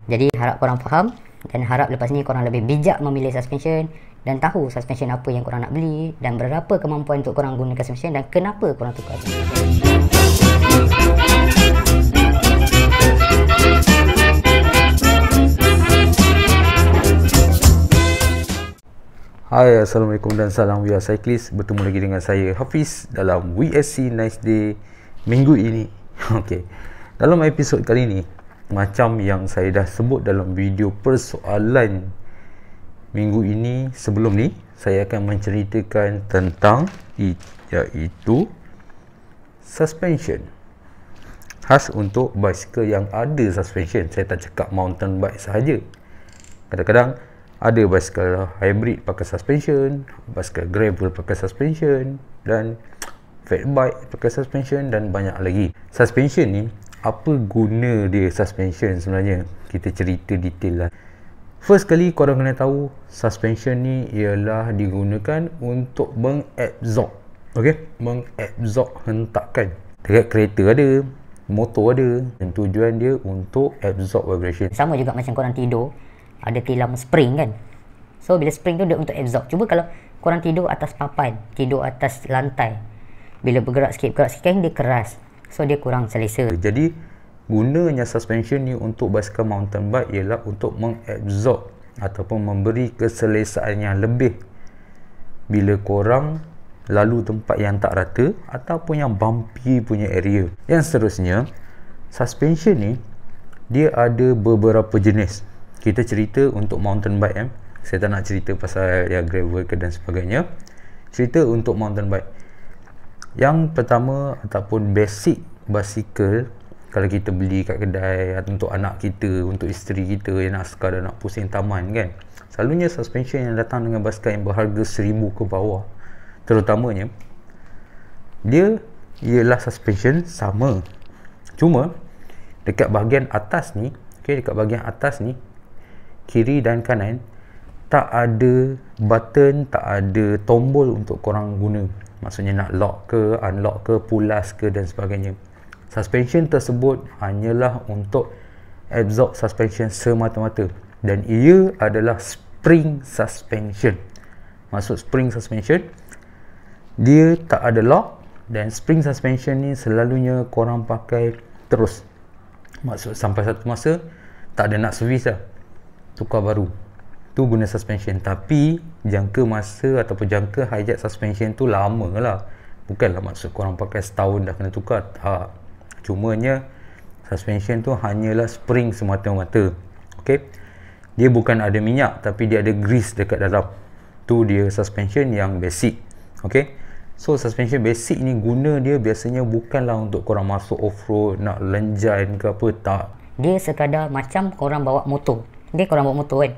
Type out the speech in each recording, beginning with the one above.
Jadi harap korang faham dan harap lepas ni korang lebih bijak memilih suspension dan tahu suspension apa yang korang nak beli dan berapa kemampuan untuk korang gunakan suspension dan kenapa korang tukar. Hai, Assalamualaikum dan salam We Are Cyclist. Bertemu lagi dengan saya Hafiz dalam WSC Nice Day minggu ini. Okey. Dalam episod kali ini, macam yang saya dah sebut dalam video persoalan minggu ini sebelum ni, saya akan menceritakan tentang iaitu suspension. Khas untuk basikal yang ada suspension. Saya tak cakap mountain bike sahaja. Kadang-kadang ada basikal hybrid pakai suspension, basikal gravel pakai suspension, dan fat bike pakai suspension, dan banyak lagi. Suspension ni, apa guna dia suspension sebenarnya? Kita cerita detail lah. First kali korang kena tahu, suspension ni ialah digunakan untuk mengabsorb, mengabsorb hentakan. Dekat kereta ada, motor ada, dan tujuan dia untuk absorb vibration. Sama juga macam korang tidur, ada tilam spring kan. So bila spring tu dia untuk absorb. Cuba kalau korang tidur atas papan, tidur atas lantai, bila bergerak sikit kan dia keras. So dia kurang selesa. Jadi gunanya suspension ni untuk basikal mountain bike ialah untuk mengabsorb ataupun memberi keselesaan yang lebih bila korang lalu tempat yang tak rata ataupun yang bumpy punya area. Yang seterusnya, suspension ni dia ada beberapa jenis. Kita cerita untuk mountain bike Saya tak nak cerita pasal yang gravel ke dan sebagainya. Cerita untuk mountain bike. Yang pertama ataupun basic basikal, kalau kita beli kat kedai untuk anak kita, untuk isteri kita yang nak sekadar nak pusing taman kan, selalunya suspension yang datang dengan basikal yang berharga 1000 ke bawah, terutamanya dia ialah suspension sama, cuma dekat bahagian atas ni, dekat bahagian atas ni, kiri dan kanan tak ada button, tak ada tombol untuk korang guna. Maksudnya nak lock ke, unlock ke, pulas ke dan sebagainya. Suspension tersebut hanyalah untuk absorb suspension semata-mata, dan ia adalah spring suspension. Maksud spring suspension, dia tak ada lock, dan spring suspension ni selalunya korang pakai terus. Maksud sampai satu masa tak ada nak servis dah, tukar baru, tu guna suspension. Tapi jangka masa ataupun jangka hayat suspension tu lama lah. Bukanlah maksud korang pakai setahun dah kena tukar, tak. Cumanya suspension tu hanyalah spring semata-mata. Okay, dia bukan ada minyak tapi dia ada grease dekat dalam. Tu dia suspension yang basic. Okay, so suspension basic ni guna dia biasanya bukanlah untuk korang masuk off-road, nak lenjan ke apa, tak. Dia sekadar macam korang bawa motor. Dia korang bawa motor kan,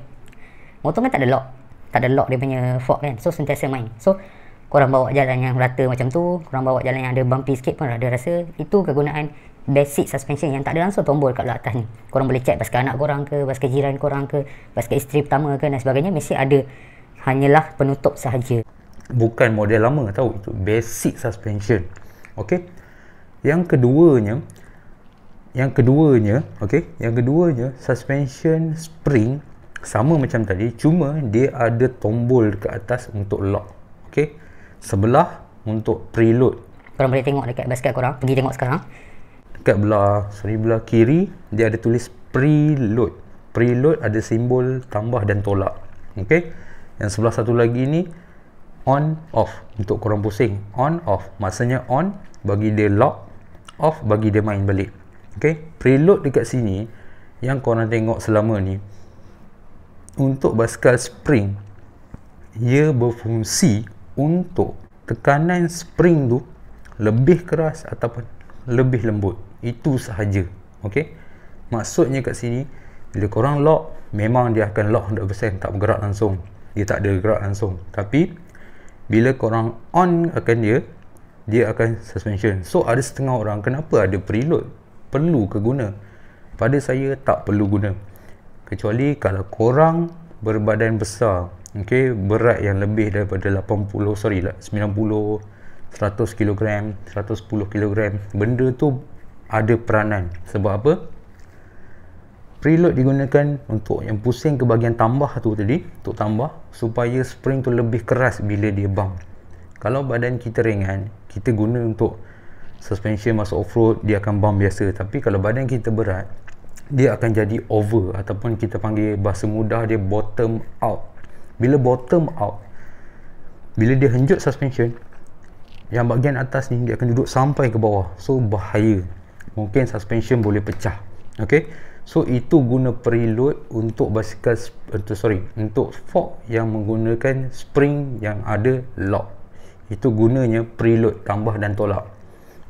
motor kan tak ada lock, tak ada lock dia punya fork kan. So sentiasa main. So korang bawa jalan yang rata macam tu, korang bawa jalan yang ada bumpy sikit pun ada rasa. Itu kegunaan basic suspension yang tak ada langsung tombol kat belah atas ni. Korang boleh check basikal anak korang ke, basikal jiran korang ke, basikal isteri pertama ke dan sebagainya, mesti ada hanyalah penutup sahaja. Bukan model lama tahu, itu basic suspension. Okey. Yang keduanya suspension spring sama macam tadi, cuma dia ada tombol ke atas untuk lock. Okey. Sebelah untuk preload. Korang boleh tengok dekat basikal korang, pergi tengok sekarang. Dekat belah kiri dia ada tulis preload. Preload ada simbol tambah dan tolak. Okey. Yang sebelah satu lagi ni on off, untuk korang pusing. On off maksudnya on bagi dia lock, off bagi dia main balik. Okey, preload dekat sini yang korang tengok selama ni untuk basikal spring, ia berfungsi untuk tekanan spring tu lebih keras ataupun lebih lembut. Itu sahaja. Okey, maksudnya kat sini bila korang lock, memang dia akan lock 100%, tak bergerak langsung, dia tak ada gerak langsung. Tapi bila korang on akan dia akan suspension. So ada setengah orang, kenapa ada preload, perlu ke guna? Pada saya tak perlu guna, kecuali kalau korang berbadan besar, okey, berat yang lebih daripada 90 100 kg, 110 kg, benda tu ada peranan. Sebab apa? Preload digunakan untuk yang pusing ke bahagian tambah tu tadi, untuk tambah supaya spring tu lebih keras bila dia bump. Kalau badan kita ringan, kita guna untuk suspension masuk off-road, dia akan bump biasa. Tapi kalau badan kita berat, dia akan jadi over, ataupun kita panggil bahasa mudah dia bottom out. Bila bottom out, bila dia henjut suspension, yang bahagian atas ni dia akan duduk sampai ke bawah. So bahaya, mungkin suspension boleh pecah. Okay, so itu guna preload untuk basikal, untuk fork yang menggunakan spring yang ada lock. Itu gunanya preload, tambah dan tolak.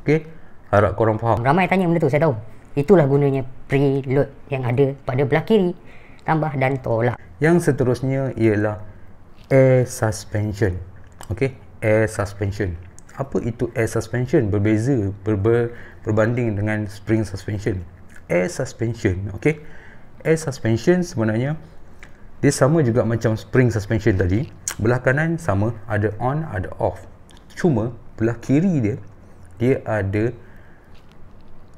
Okay, harap korang faham. Ramai tanya benda tu, saya tahu. Itulah gunanya preload yang ada pada belah kiri, tambah dan tolak. Yang seterusnya ialah air suspension. Okay, air suspension. Apa itu air suspension? Berbeza, berbanding dengan spring suspension. Air suspension, okay, air suspension sebenarnya dia sama juga macam spring suspension tadi. Belah kanan sama, ada on, ada off. Cuma belah kiri dia ada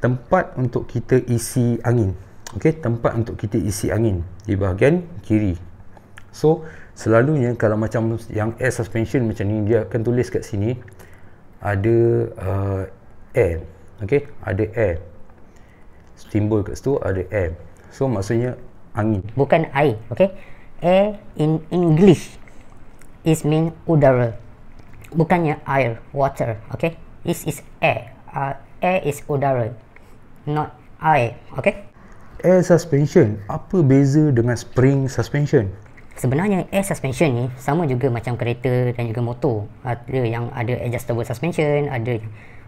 tempat untuk kita isi angin. Okey, tempat untuk kita isi angin di bahagian kiri. So, selalunya kalau macam yang air suspension macam ni, dia akan tulis kat sini ada air. Okey, ada air. Simbol kat situ ada air. So, maksudnya angin. Bukan air, okey? Air in English is mean udara. Bukannya air, water, okey? This is air. Air is udara, not air, okey? Air suspension, apa beza dengan spring suspension? Sebenarnya air suspension ni sama juga macam kereta dan juga motor. Ada yang ada adjustable suspension, ada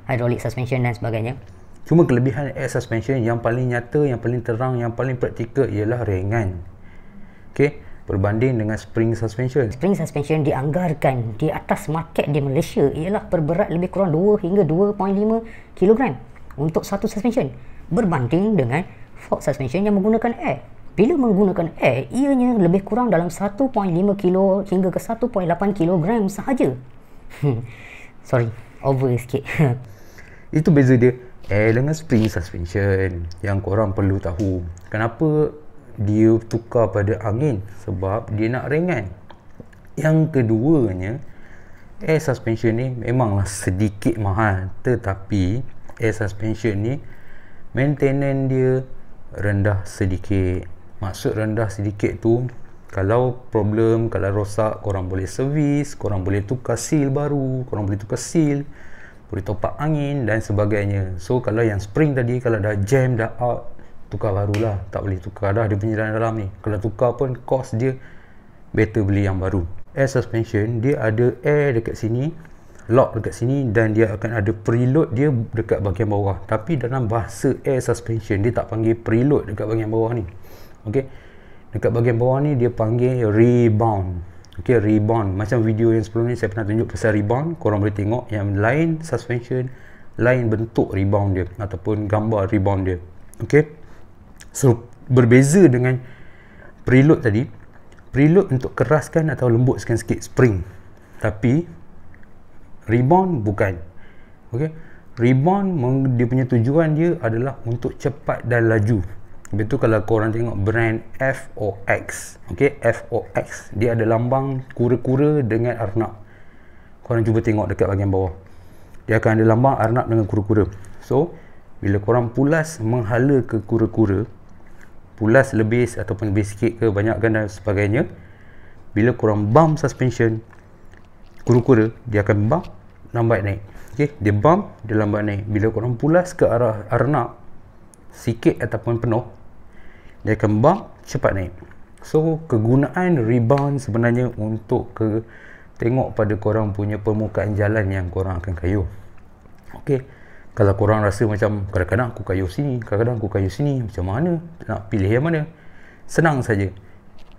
hydraulic suspension dan sebagainya. Cuma kelebihan air suspension yang paling nyata, yang paling terang, yang paling praktikal ialah ringan. Okey, berbanding dengan spring suspension. Spring suspension dianggarkan di atas market di Malaysia ialah berberat lebih kurang 2 hingga 2.5 kg untuk satu suspension, berbanding dengan fork suspension yang menggunakan air. Bila menggunakan air, ianya lebih kurang dalam 1.5 kilo hingga ke 1.8 kg sahaja. Sorry, over sikit. Itu beza dia air dengan spring suspension yang korang perlu tahu. Kenapa dia tukar pada angin? Sebab dia nak ringan. Yang keduanya, air suspension ni memanglah sedikit mahal, tetapi air suspension ni maintenance dia rendah sedikit. Maksud rendah sedikit tu, kalau problem, kalau rosak, korang boleh servis, korang boleh tukar seal baru, korang boleh tukar seal, boleh top up angin dan sebagainya. So kalau yang spring tadi, kalau dah jam, dah out, tukar barulah. Tak boleh tukar dah dia punya dalam ni. Kalau tukar pun cost dia, better beli yang baru. Air suspension dia ada air dekat sini, lock dekat sini, dan dia akan ada preload dia dekat bahagian bawah. Tapi dalam bahasa air suspension dia tak panggil preload dekat bahagian bawah ni. Okey, dekat bahagian bawah ni dia panggil rebound. Okey, rebound. Macam video yang sebelum ni saya pernah tunjuk pasal rebound, korang boleh tengok yang lain suspension, lain bentuk rebound dia ataupun gambar rebound dia. Okey, so berbeza dengan preload tadi. Preload untuk keraskan atau lembutkan sikit spring, tapi rebound bukan. Okey, rebound dia punya tujuan dia adalah untuk cepat dan laju. Betul, kalau korang tengok brand FOX, okey, FOX dia ada lambang kura-kura dengan arnab. Korang cuba tengok dekat bahagian bawah, dia akan ada lambang arnab dengan kura-kura. So bila korang pulas menghala ke kura-kura, pulas lebih ataupun lebih sikit ke banyakkan dan sebagainya, bila korang bump suspension kura-kura, dia akan bump lambat naik. Okey, dia bump, dia lambat naik. Bila korang pulas ke arah arnab sikit ataupun penuh, dia akan bump cepat naik. So kegunaan rebound sebenarnya untuk tengok pada korang punya permukaan jalan yang korang akan kayuh. Okey, kalau korang rasa macam kadang-kadang aku kayuh sini, kadang-kadang aku kayuh sini, macam mana nak pilih yang mana? Senang saja,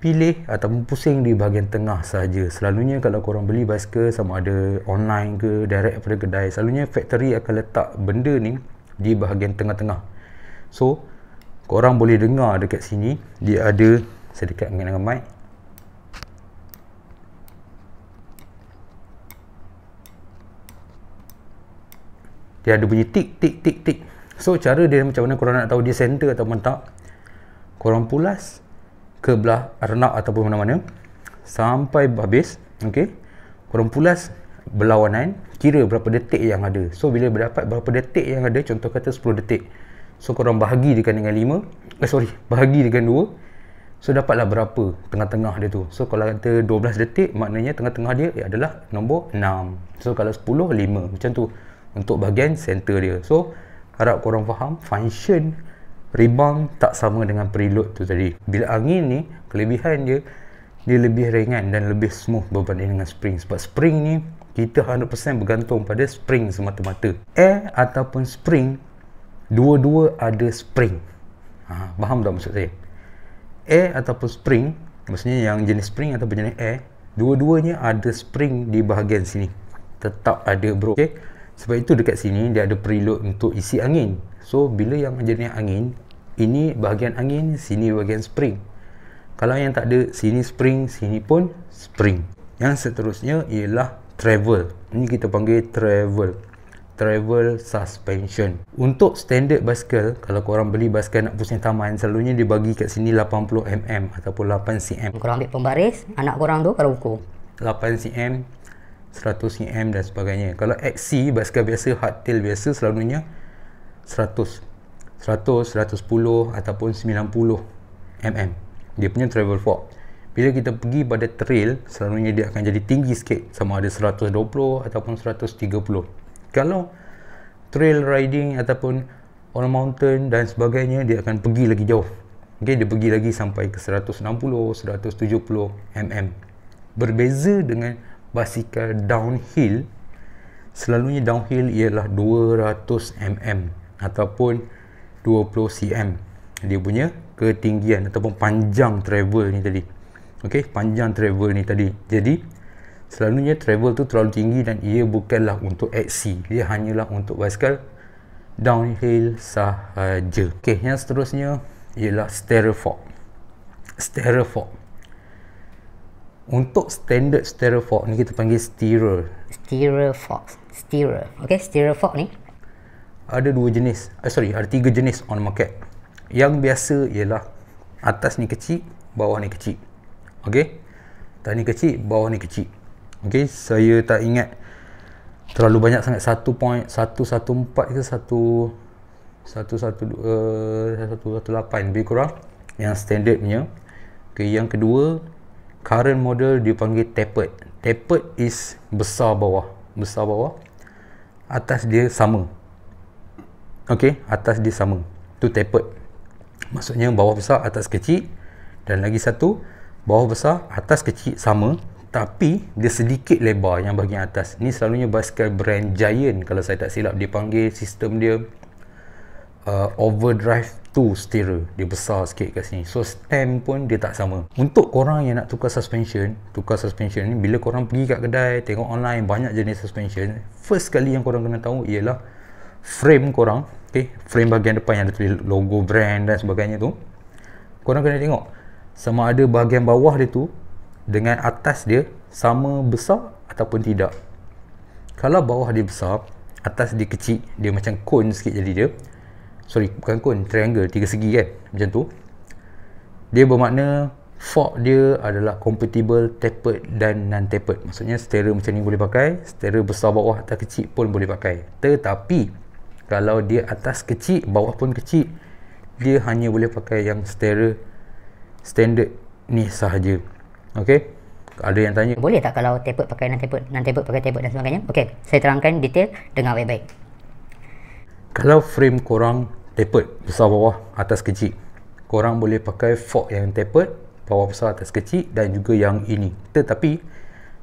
pilih ataupun pusing di bahagian tengah saja. Selalunya kalau korang beli basikal, sama ada online ke direct daripada kedai, selalunya factory akan letak benda ni di bahagian tengah-tengah. So korang boleh dengar dekat sini dia ada, saya dekat dengan mic, dia ada bunyi tik tik tik tik. So cara dia macam mana korang nak tahu dia center ataupun tak? korang pulas ke belah arnab ataupun mana-mana sampai habis. Okey, korang pulas berlawanan, kira berapa detik yang ada. So bila berdapat berapa detik yang ada, contoh kata 10 detik, so korang bahagikan dengan 5, bahagi dengan 2, so dapatlah berapa tengah-tengah dia tu. So kalau kata 12 detik, maknanya tengah-tengah dia adalah nombor 6. So kalau 10, 5, macam tu untuk bahagian center dia. So harap korang faham function rebound tak sama dengan preload tu tadi. Bila angin ni, kelebihan dia lebih ringan dan lebih smooth berbanding dengan spring. Sebab spring ni kita 100% bergantung pada spring semata-mata. Air ataupun spring, dua-dua ada spring. Faham tak maksud saya? Air ataupun spring, maksudnya yang jenis spring ataupun jenis air, dua-duanya ada spring di bahagian sini. Tetap ada bro. Okay? Sebab itu dekat sini dia ada preload untuk isi angin. So bila yang jenis angin, ini bahagian angin, sini bahagian spring. Kalau yang tak ada, sini spring, sini pun spring. Yang seterusnya ialah travel. Ini kita panggil travel suspension. Untuk standard basikal, kalau korang beli basikal nak pusing taman, selalunya dibagi kat sini 80mm ataupun 8cm. Korang ambil pembaris, anak korang tu korang ukur 8cm, 100cm dan sebagainya. Kalau XC, basikal biasa, hardtail biasa, selalunya 100, 110 ataupun 90mm. Dia punya travel fork. Bila kita pergi pada trail, selalunya dia akan jadi tinggi sikit, sama ada 120 ataupun 130. Kalau trail riding ataupun on mountain dan sebagainya, dia akan pergi lagi jauh. Okay, dia pergi lagi sampai ke 160, 170mm. Berbeza dengan basikal downhill, selalunya downhill ialah 200mm ataupun 20cm. Dia punya ketinggian ataupun panjang travel ni tadi. Okey, panjang travel ni tadi. Jadi selalunya travel tu terlalu tinggi dan ia bukanlah untuk XC. Dia hanyalah untuk basikal downhill sahaja. Okey, yang seterusnya ialah styrofoam. Untuk standard styrofoam ni kita panggil steerer. Okey, styrofoam ni ada dua jenis. Ada 3 jenis on market. Yang biasa ialah atas ni kecil, bawah ni kecil. Okey, atas ni kecil, bawah ni kecil. Okey, saya tak ingat terlalu banyak sangat, 1.114 ke 118 lebih kurang yang standard punya. Okey, yang kedua, current model dipanggil tapered. Tapered is besar bawah, atas dia sama. Okey, atas dia sama, tu tapered. Maksudnya bawah besar, atas kecil. Dan lagi satu, bawah besar, atas kecil sama, tapi dia sedikit lebar yang bahagian atas. Ni selalunya basikal brand Giant, kalau saya tak silap dia panggil sistem dia overdrive 2 steerer. Dia besar sikit kat sini. So stem pun dia tak sama. Untuk korang yang nak tukar suspension ni, bila korang pergi kat kedai, tengok online banyak jenis suspension, first kali yang korang kena tahu ialah frame korang. Okay, frame bahagian depan yang ada tulis logo brand dan sebagainya tu, korang kena tengok sama ada bahagian bawah dia tu dengan atas dia sama besar ataupun tidak. Kalau bawah dia besar, atas dia kecil, dia macam cone sikit jadi dia. Bukan cone, triangle, 3 segi kan, macam tu. Dia bermakna fork dia adalah compatible tapered dan non-tapered. Maksudnya steerer macam ni boleh pakai, steerer besar bawah atas kecil pun boleh pakai. Tetapi kalau dia atas kecil, bawah pun kecil, dia hanya boleh pakai yang steerer standard ni sahaja. Okey, ada yang tanya, boleh tak kalau tapered pakai non-tapered pakai tapered dan sebagainya? Okey, saya terangkan detail, dengar baik-baik. Kalau frame korang tapered, besar bawah atas kecil, korang boleh pakai fork yang tapered, bawah besar atas kecil, dan juga yang ini. Tetapi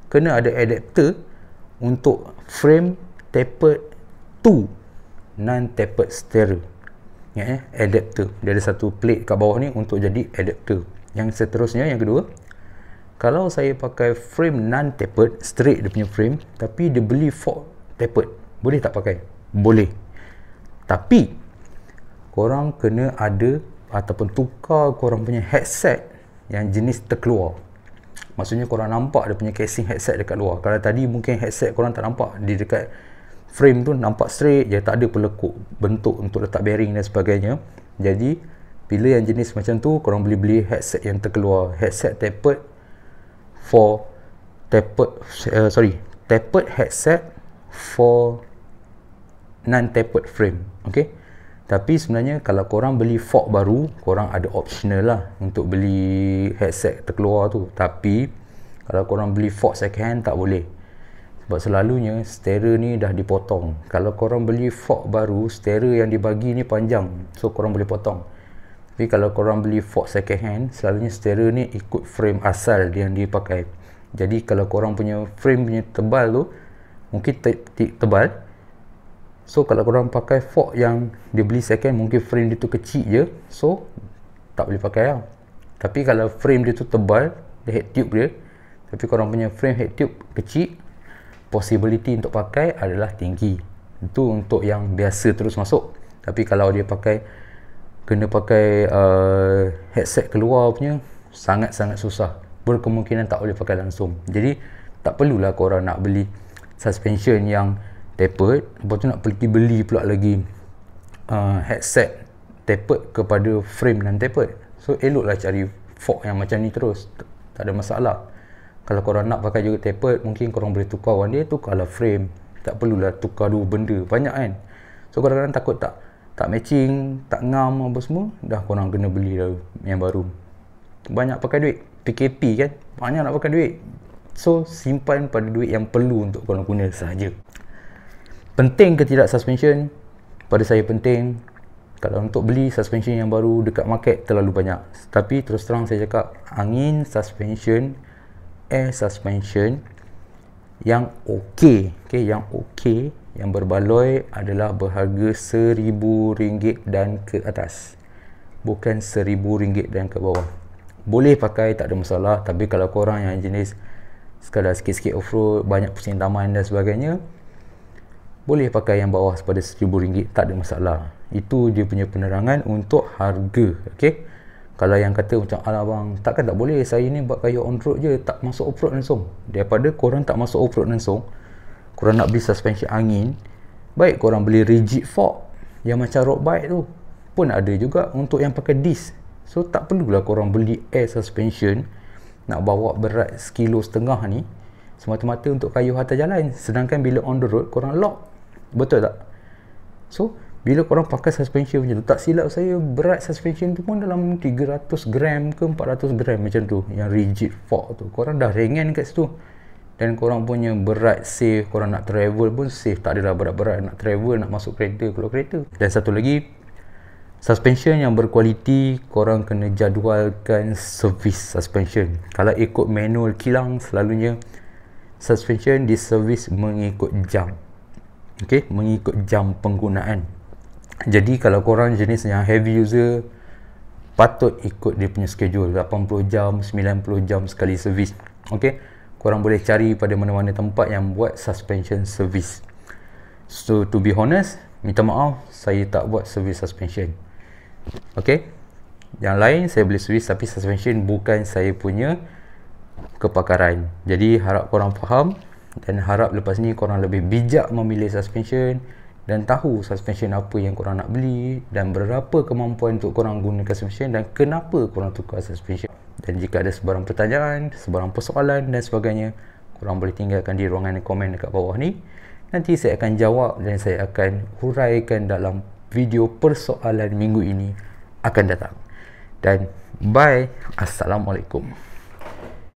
kena ada adapter untuk frame tapered to non-tapered steerer. Ingat adapter. Dia ada satu plate kat bawah ni untuk jadi adapter. Yang seterusnya, yang kedua, kalau saya pakai frame non-tapered, straight dia punya frame, tapi dia beli fork tapered, boleh tak pakai? Boleh. Tapi korang kena ada ataupun tukar korang punya headset yang jenis terkeluar. Maksudnya korang nampak dia punya casing headset dekat luar. Kalau tadi mungkin headset korang tak nampak, di dekat frame tu nampak straight je, tak ada pelekuk bentuk untuk letak bearing dan sebagainya. Jadi Bila yang jenis macam tu, korang boleh beli headset yang terkeluar, headset tapered headset for non-tapered frame. Okay, tapi sebenarnya kalau korang beli fork baru, korang ada optional lah untuk beli headset terkeluar tu. Tapi kalau korang beli fork second hand tak boleh, sebab selalunya stereo ni dah dipotong. Kalau korang beli fork baru, stereo yang dibagi ni panjang, so korang boleh potong. Tapi kalau korang beli fork second hand, selalunya stereo ni ikut frame asal yang dipakai. Jadi kalau korang punya frame punya tebal tu mungkin tebal, so kalau korang pakai fork yang dia beli second, mungkin frame dia tu kecil je, so tak boleh pakai lah. Tapi kalau frame dia tu tebal, dia head tube dia, tapi korang punya frame head tube kecil, possibility untuk pakai adalah tinggi. Itu untuk yang biasa terus masuk. Tapi kalau dia kena pakai headset keluar punya, sangat-sangat susah. Berkemungkinan tak boleh pakai langsung. Jadi tak perlulah korang nak beli suspension yang tapered, lepas tu nak pergi beli pula lagi headset tapered kepada frame non tapered. So eloklah cari fork yang macam ni terus, tak ada masalah. Kalau korang nak pakai juga tapered, mungkin korang boleh tukar one day, tukarlah frame. Tak perlulah tukar dua benda banyak kan. So kadang-kadang takut tak matching, tak ngam apa semua, dah korang kena beli dah yang baru. Banyak pakai duit, PKP kan, banyak nak pakai duit. So simpan pada duit yang perlu untuk korang guna sahaja. Penting ke tidak suspension? Pada saya penting. Kalau untuk beli suspension yang baru dekat market terlalu banyak. Tapi terus terang saya cakap, angin suspension, air suspension yang okey, yang berbaloi adalah berharga RM1,000 dan ke atas, bukan RM1,000 dan ke bawah. Boleh pakai, tak ada masalah. Tapi kalau korang yang jenis sekadar sikit-sikit off-road, banyak pusing taman dan sebagainya, boleh pakai yang bawah pada RM1,000, tak ada masalah. Itu dia punya penerangan untuk harga. Okay, kalau yang kata macam, alah bang, takkan tak boleh, saya ni buat kayu on road je, tak masuk off-road langsung. Daripada korang tak masuk off-road langsung, korang nak beli suspension angin, baik korang beli rigid fork yang macam road bike tu pun ada juga untuk yang pakai disc. So tak perlulah korang beli air suspension nak bawa berat 1,5 kilo ni semata-mata untuk kayu atas jalan, sedangkan bila on the road korang lock. Betul tak? So bila korang pakai suspension macam tu, tak silap saya berat suspension tu pun dalam 300 gram ke 400 gram macam tu, yang rigid fork tu. Korang dah ringan kat situ, dan korang punya berat safe. Korang nak travel pun safe, tak adalah berat-berat nak travel, nak masuk kereta, keluar kereta. Dan satu lagi, suspension yang berkualiti, korang kena jadualkan servis suspension. Kalau ikut manual kilang, selalunya suspension di servis mengikut jam. Okay, mengikut jam penggunaan. Jadi kalau korang jenis yang heavy user, patut ikut dia punya schedule, 80 jam, 90 jam sekali servis. Okay, korang boleh cari pada mana-mana tempat yang buat suspension service. So to be honest, minta maaf, saya tak buat service suspension. Okay, yang lain saya boleh servis, tapi suspension bukan saya punya kepakaran. Jadi harap korang faham, dan harap lepas ni korang lebih bijak memilih suspension, dan tahu suspension apa yang korang nak beli, dan berapa kemampuan untuk korang gunakan suspension, dan kenapa korang tukar suspension. Dan jika ada sebarang pertanyaan, sebarang persoalan dan sebagainya, korang boleh tinggalkan di ruangan komen dekat bawah ni. Nanti saya akan jawab dan saya akan huraikan dalam video persoalan minggu ini akan datang. Dan bye, Assalamualaikum.